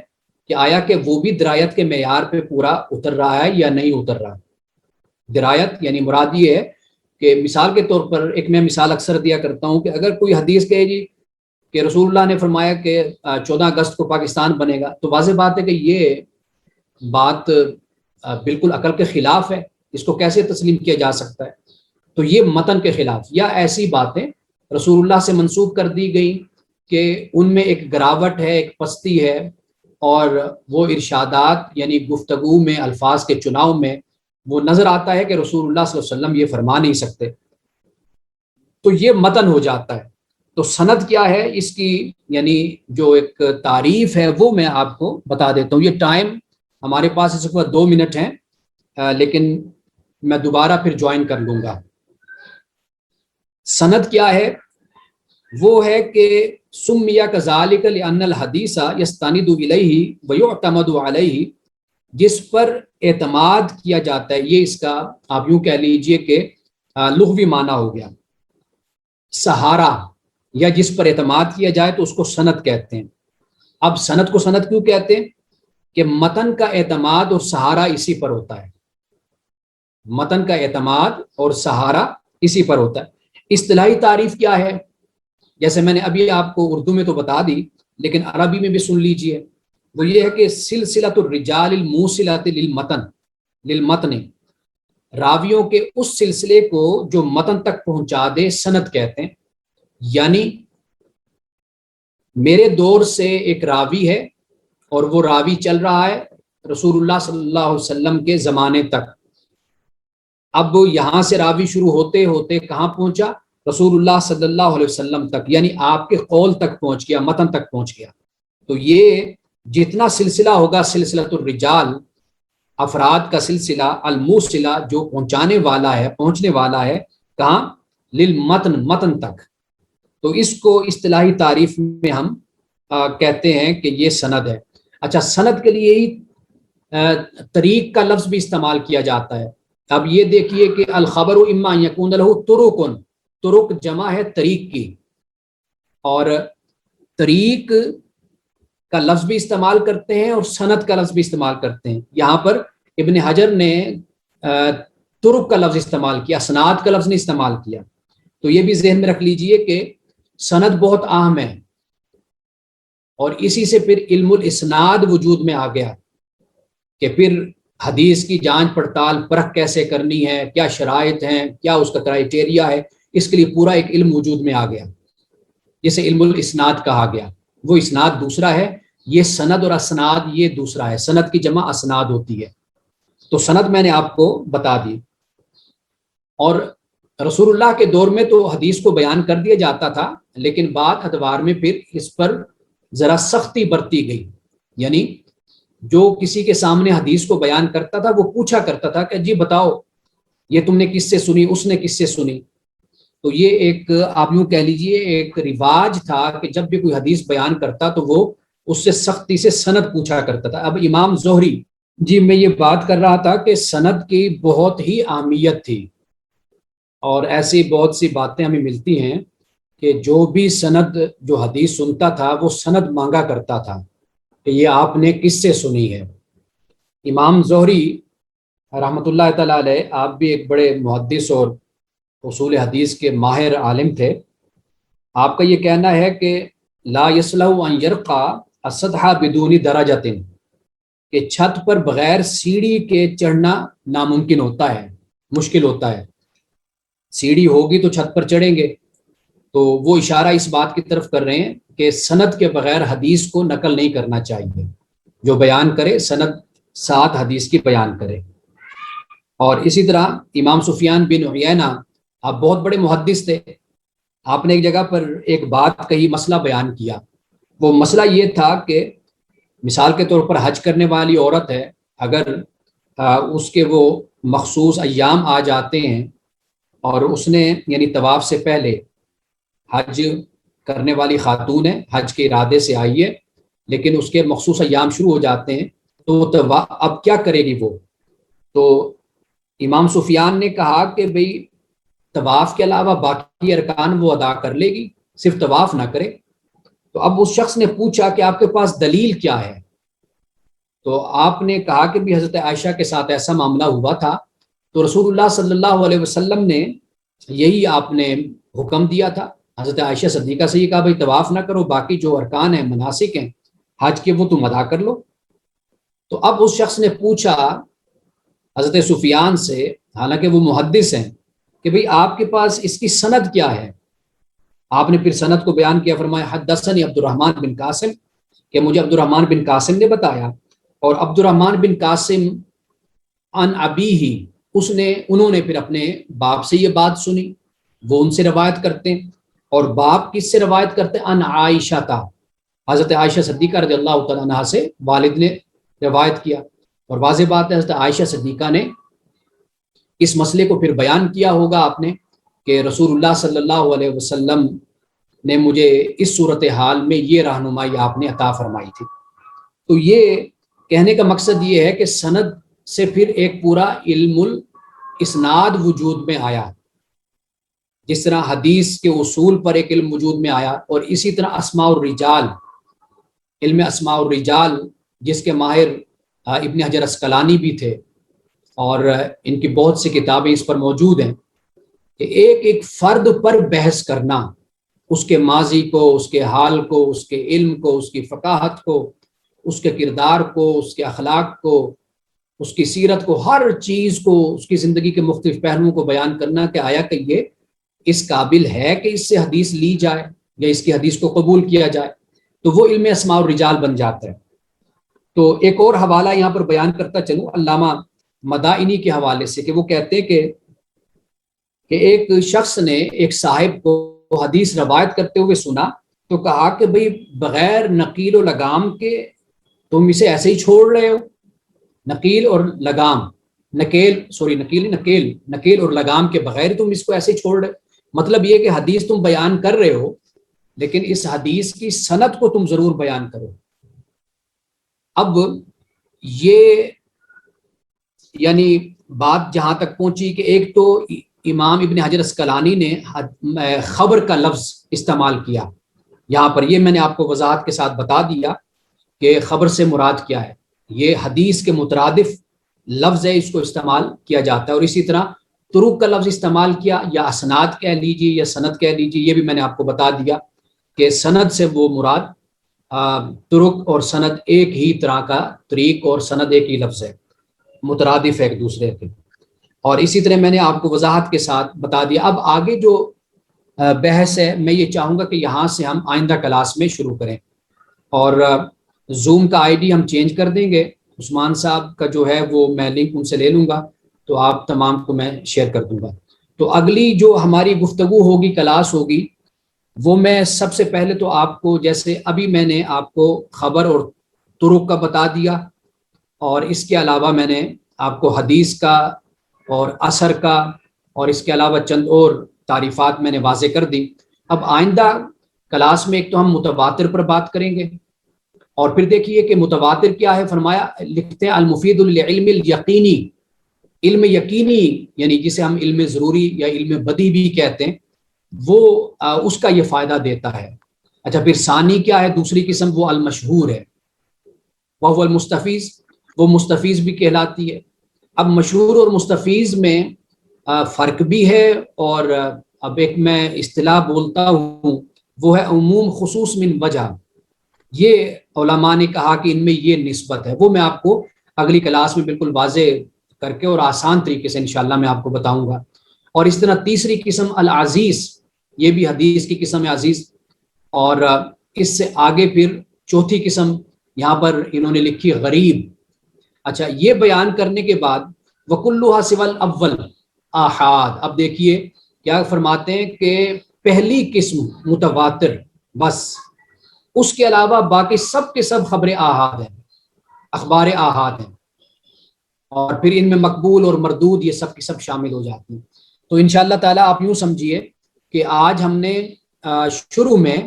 کہ آیا کہ وہ بھی درایت کے معیار پہ پورا اتر رہا ہے یا نہیں اتر رہا. درایت یعنی مراد یہ ہے کہ مثال کے طور پر ایک میں مثال اکثر دیا کرتا ہوں کہ اگر کوئی حدیث کہے جی کہ رسول اللہ نے فرمایا کہ 14 اگست کو پاکستان بنے گا، تو واضح بات ہے کہ یہ بات بالکل عقل کے خلاف ہے، اس کو کیسے تسلیم کیا جا سکتا ہے؟ تو یہ متن کے خلاف. یا ایسی باتیں رسول اللہ سے منسوب کر دی گئی کہ ان میں ایک گراوٹ ہے، ایک پستی ہے، اور وہ ارشادات یعنی گفتگو میں الفاظ کے چناؤ میں وہ نظر آتا ہے کہ رسول اللہ صلی اللہ علیہ وسلم یہ فرما نہیں سکتے، تو یہ متن ہو جاتا ہے. تو سند کیا ہے اس کی یعنی جو ایک تعریف ہے وہ میں آپ کو بتا دیتا ہوں. یہ ٹائم ہمارے پاس اس وقت 2 منٹ ہیں، لیکن میں دوبارہ پھر جوائن کر لوں گا. سند کیا ہے؟ وہ ہے کہ سمیہ کذالک لأن الحدیث یستند الیہ ویعتمد علیہ، جس پر اعتماد کیا جاتا ہے. یہ اس کا آپ یوں کہہ لیجئے کہ لغوی معنی ہو گیا سہارا، یا جس پر اعتماد کیا جائے تو اس کو سند کہتے ہیں. اب سند کو سند کیوں کہتے ہیں؟ کہ متن کا اعتماد اور سہارا اسی پر ہوتا ہے. متن کا اعتماد اور سہارا اسی پر ہوتا ہے. اصطلاحی تعریف کیا ہے؟ جیسے میں نے ابھی آپ کو اردو میں تو بتا دی، لیکن عربی میں بھی سن لیجئے. وہ یہ ہے کہ سلسلۃ الرجال الموصلۃ للمتن، راویوں کے اس سلسلے کو جو متن تک پہنچا دے سند کہتے ہیں. یعنی میرے دور سے ایک راوی ہے اور وہ راوی چل رہا ہے رسول اللہ صلی اللہ علیہ وسلم کے زمانے تک. اب یہاں سے راوی شروع ہوتے ہوتے کہاں پہنچا؟ رسول اللہ صلی اللہ علیہ وسلم تک، یعنی آپ کے قول تک پہنچ گیا، متن تک پہنچ گیا. تو یہ جتنا سلسلہ ہوگا سلسلۃ الرجال، افراد کا سلسلہ، الموصلہ جو پہنچانے والا ہے، پہنچنے والا ہے کہاں؟ للمتن، متن تک. تو اس کو اصطلاحی تعریف میں ہم کہتے ہیں کہ یہ سند ہے. اچھا، سند کے لیے ہی طریق کا لفظ بھی استعمال کیا جاتا ہے. اب یہ دیکھیے کہ الخبر اما یکون لہ طرق، طرق جمع ہے طریق کی، اور طریق کا لفظ بھی استعمال کرتے ہیں اور سند کا لفظ بھی استعمال کرتے ہیں. یہاں پر ابن حجر نے طرق کا لفظ استعمال کیا، اسناد کا لفظ نہیں استعمال کیا. تو یہ بھی ذہن میں رکھ لیجئے کہ سند بہت اہم ہے، اور اسی سے پھر علم الاسناد وجود میں آ گیا کہ پھر حدیث کی جانچ پڑتال پرکھ کیسے کرنی ہے، کیا شرائط ہیں، کیا اس کا کرائیٹیریا ہے. اس کے لیے پورا ایک علم وجود میں آ گیا جسے علم الاسناد کہا گیا. وہ اسناد دوسرا ہے، یہ سند اور اسناد یہ دوسرا ہے. سند کی جمع اسناد ہوتی ہے. تو سند میں نے آپ کو بتا دی. اور رسول اللہ کے دور میں تو حدیث کو بیان کر دیا جاتا تھا، لیکن بعد ادوار میں پھر اس پر ذرا سختی برتی گئی. یعنی جو کسی کے سامنے حدیث کو بیان کرتا تھا وہ پوچھا کرتا تھا کہ جی بتاؤ یہ تم نے کس سے سنی، اس نے کس سے سنی. تو یہ ایک آپ یوں کہہ لیجئے ایک رواج تھا کہ جب بھی کوئی حدیث بیان کرتا تو وہ اس سے سختی سے سند پوچھا کرتا تھا. اب امام زہری، جی میں یہ بات کر رہا تھا کہ سند کی بہت ہی اہمیت تھی، اور ایسی بہت سی باتیں ہمیں ملتی ہیں کہ جو بھی سند جو حدیث سنتا تھا وہ سند مانگا کرتا تھا کہ یہ آپ نے کس سے سنی ہے. امام زہری رحمۃ اللہ تعالی علیہ، آپ بھی ایک بڑے محدث اور اصول حدیث کے ماہر عالم تھے. آپ کا یہ کہنا ہے کہ لا یصلح ان یرقى السطح بدون درجۃ، کہ چھت پر بغیر سیڑھی کے چڑھنا ناممکن ہوتا ہے، مشکل ہوتا ہے. سیڑھی ہوگی تو چھت پر چڑھیں گے. تو وہ اشارہ اس بات کی طرف کر رہے ہیں کہ سند کے بغیر حدیث کو نقل نہیں کرنا چاہیے. جو بیان کرے سند ساتھ حدیث کی بیان کرے. اور اسی طرح امام سفیان بن عیینہ، آپ بہت بڑے محدث تھے. آپ نے ایک جگہ پر ایک بات کہی، مسئلہ بیان کیا. وہ مسئلہ یہ تھا کہ مثال کے طور پر حج کرنے والی عورت ہے، اگر اس کے وہ مخصوص ایام آ جاتے ہیں اور اس نے یعنی طواف سے پہلے حج کرنے والی خاتون ہے، حج کے ارادے سے آئی ہے، لیکن اس کے مخصوص ایام شروع ہو جاتے ہیں، تو اب کیا کرے گی وہ؟ تو امام سفیان نے کہا کہ بھئی طواف کے علاوہ باقی ارکان وہ ادا کر لے گی، صرف طواف نہ کرے. تو اب اس شخص نے پوچھا کہ آپ کے پاس دلیل کیا ہے؟ تو آپ نے کہا کہ بھی حضرت عائشہ کے ساتھ ایسا معاملہ ہوا تھا، تو رسول اللہ صلی اللہ علیہ وسلم نے یہی آپ نے حکم دیا تھا، حضرت عائشہ صدیقہ سے یہ کہا بھائی طواف نہ کرو، باقی جو ارکان ہیں مناسک ہیں حج کے وہ تم ادا کر لو۔ تو اب اس شخص نے پوچھا حضرت سفیان سے، حالانکہ وہ محدث ہیں، کہ بھئی آپ کے پاس اس کی سند کیا ہے؟ آپ نے پھر سند کو بیان کیا، فرمایا حدثنی عبد الرحمن بن قاسم، کہ مجھے عبد الرحمن بن قاسم نے بتایا، اور عبد الرحمن بن قاسم عن ابیہ، انہوں نے پھر اپنے باپ سے یہ بات سنی، وہ ان سے روایت کرتے ہیں، اور باپ کس سے روایت کرتے ہیں؟ عن عائشہ تا، حضرت عائشہ صدیقہ رضی اللہ تعالیٰ عنہا سے والد نے روایت کیا، اور واضح بات ہے حضرت عائشہ صدیقہ نے اس مسئلے کو پھر بیان کیا ہوگا آپ نے، کہ رسول اللہ صلی اللہ علیہ وسلم نے مجھے اس صورتحال میں یہ رہنمائی آپ نے عطا فرمائی تھی۔ تو یہ کہنے کا مقصد یہ ہے کہ سند سے پھر ایک پورا علم الاسناد وجود میں آیا، جس طرح حدیث کے اصول پر ایک علم وجود میں آیا، اور اسی طرح اسماء الرجال، علم اسماء الرجال جس کے ماہر ابن حجر اسقلانی بھی تھے، اور ان کی بہت سی کتابیں اس پر موجود ہیں، کہ ایک ایک فرد پر بحث کرنا، اس کے ماضی کو، اس کے حال کو، اس کے علم کو، اس کی فقاہت کو، اس کے کردار کو، اس کے اخلاق کو، اس کی سیرت کو، ہر چیز کو، اس کی زندگی کے مختلف پہلوؤں کو بیان کرنا، کہ آیا کہ یہ اس قابل ہے کہ اس سے حدیث لی جائے یا اس کی حدیث کو قبول کیا جائے، تو وہ علم اسماء الرجال بن جاتا ہے۔ تو ایک اور حوالہ یہاں پر بیان کرتا چلوں علامہ مدائنی کے حوالے سے، کہ وہ کہتے ہیں کہ ایک شخص نے ایک صاحب کو حدیث روایت کرتے ہوئے سنا، تو کہا کہ بھئی بغیر نقیل و لگام کے تم اسے ایسے ہی چھوڑ رہے ہو؟ نقیل اور لگام، نقیل اور لگام کے بغیر تم اس کو ایسے ہی چھوڑ رہے ہو؟ مطلب یہ کہ حدیث تم بیان کر رہے ہو، لیکن اس حدیث کی سند کو تم ضرور بیان کرو۔ اب یہ یعنی بات جہاں تک پہنچی کہ ایک تو امام ابن حجر اسقلانی نے خبر کا لفظ استعمال کیا یہاں پر، یہ میں نے آپ کو وضاحت کے ساتھ بتا دیا کہ خبر سے مراد کیا ہے، یہ حدیث کے مترادف لفظ ہے، اس کو استعمال کیا جاتا ہے، اور اسی طرح طرق کا لفظ استعمال کیا، یا اسناد کہہ لیجیے یا سند کہہ لیجیے، یہ بھی میں نے آپ کو بتا دیا کہ سند سے وہ مراد طرق اور سند ایک ہی طرح کا، طریق اور سند ایک ہی لفظ ہے، مترادف ہے ایک دوسرے کے۔ اور اسی طرح میں نے آپ کو وضاحت کے ساتھ بتا دیا۔ اب آگے جو بحث ہے، میں یہ چاہوں گا کہ یہاں سے ہم آئندہ کلاس میں شروع کریں، اور زوم کا آئی ڈی ہم چینج کر دیں گے، عثمان صاحب کا جو ہے وہ میں لنک ان سے لے لوں گا، تو آپ تمام کو میں شیئر کر دوں گا۔ تو اگلی جو ہماری گفتگو ہوگی، کلاس ہوگی، وہ میں سب سے پہلے تو آپ کو، جیسے ابھی میں نے آپ کو خبر اور طرق کا بتا دیا، اور اس کے علاوہ میں نے آپ کو حدیث کا اور اثر کا، اور اس کے علاوہ چند اور تعریفات میں نے واضح کر دی۔ اب آئندہ کلاس میں ایک تو ہم متواتر پر بات کریں گے، اور پھر دیکھیے کہ متواتر کیا ہے، فرمایا لکھتے ہیں المفید للعلم الیقینی، علم یقینی یعنی جسے ہم علم ضروری یا علم بدی بھی کہتے ہیں، وہ اس کا یہ فائدہ دیتا ہے۔ اچھا، پھر ثانی کیا ہے، دوسری قسم، وہ المشہور ہے، وہ المستفیض، وہ مستفیض بھی کہلاتی ہے۔ اب مشہور اور مستفیض میں فرق بھی ہے، اور اب ایک میں اصطلاح بولتا ہوں، وہ ہے عموم خصوص من وجہ، یہ علماء نے کہا کہ ان میں یہ نسبت ہے، وہ میں آپ کو اگلی کلاس میں بالکل واضح کر کے اور آسان طریقے سے انشاءاللہ میں آپ کو بتاؤں گا۔ اور اس طرح تیسری قسم العزیز، یہ بھی حدیث کی قسم ہے عزیز، اور اس سے آگے پھر چوتھی قسم یہاں پر انہوں نے لکھی غریب۔ اچھا، یہ بیان کرنے کے بعد وَكُلُّهَا سِوَى الْأَوَّلِ آحاد، اب دیکھیے کیا فرماتے ہیں کہ پہلی قسم متواتر، بس اس کے علاوہ باقی سب کے سب خبر آحاد ہیں، اخبار آحاد ہیں، اور پھر ان میں مقبول اور مردود یہ سب کی سب شامل ہو جاتی ہیں۔ تو انشاءاللہ تعالیٰ آپ یوں سمجھیے کہ آج ہم نے شروع میں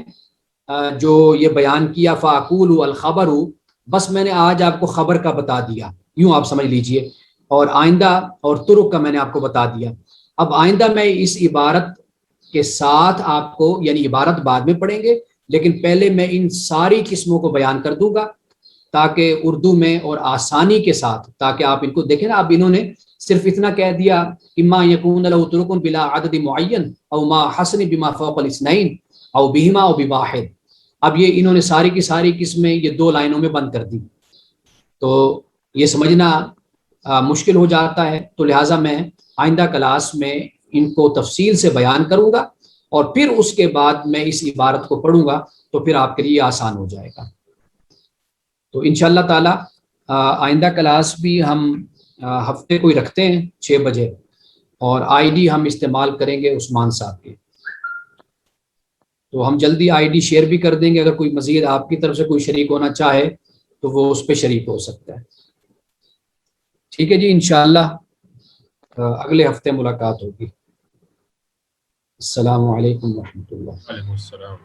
جو یہ بیان کیا فَأَقُولُ الْخَبَرُ، بس میں نے آج آپ کو خبر کا بتا دیا، یوں آپ سمجھ لیجئے، اور آئندہ اور طرق کا میں نے آپ کو بتا دیا۔ اب آئندہ میں اس عبارت کے ساتھ آپ کو، یعنی عبارت بعد میں پڑھیں گے، لیکن پہلے میں ان ساری قسموں کو بیان کر دوں گا، تاکہ اردو میں اور آسانی کے ساتھ، تاکہ آپ ان کو دیکھیں نا. اب انہوں نے صرف اتنا کہہ دیا اما یکون لہ طرق بلا عدد معین او ما حسن بما فوق الاثنین او بہما او بواحد. اب یہ انہوں نے ساری کی ساری قسمیں یہ 2 لائنوں میں بند کر دی، تو یہ سمجھنا مشکل ہو جاتا ہے. تو لہٰذا میں آئندہ کلاس میں ان کو تفصیل سے بیان کروں گا، اور پھر اس کے بعد میں اس عبارت کو پڑھوں گا، تو پھر آپ کے لیے آسان ہو جائے گا. تو انشاءاللہ تعالی آئندہ کلاس بھی ہم ہفتے کو ہی رکھتے ہیں 6 بجے، اور آئی ڈی ہم استعمال کریں گے عثمان صاحب کے. تو ہم جلدی آئی ڈی شیئر بھی کر دیں گے، اگر کوئی مزید آپ کی طرف سے کوئی شریک ہونا چاہے تو وہ اس پہ شریک ہو سکتا ہے. ٹھیک ہے جی، انشاءاللہ اگلے ہفتے ملاقات ہوگی. السلام علیکم ورحمۃ اللہ. وعلیکم السلام.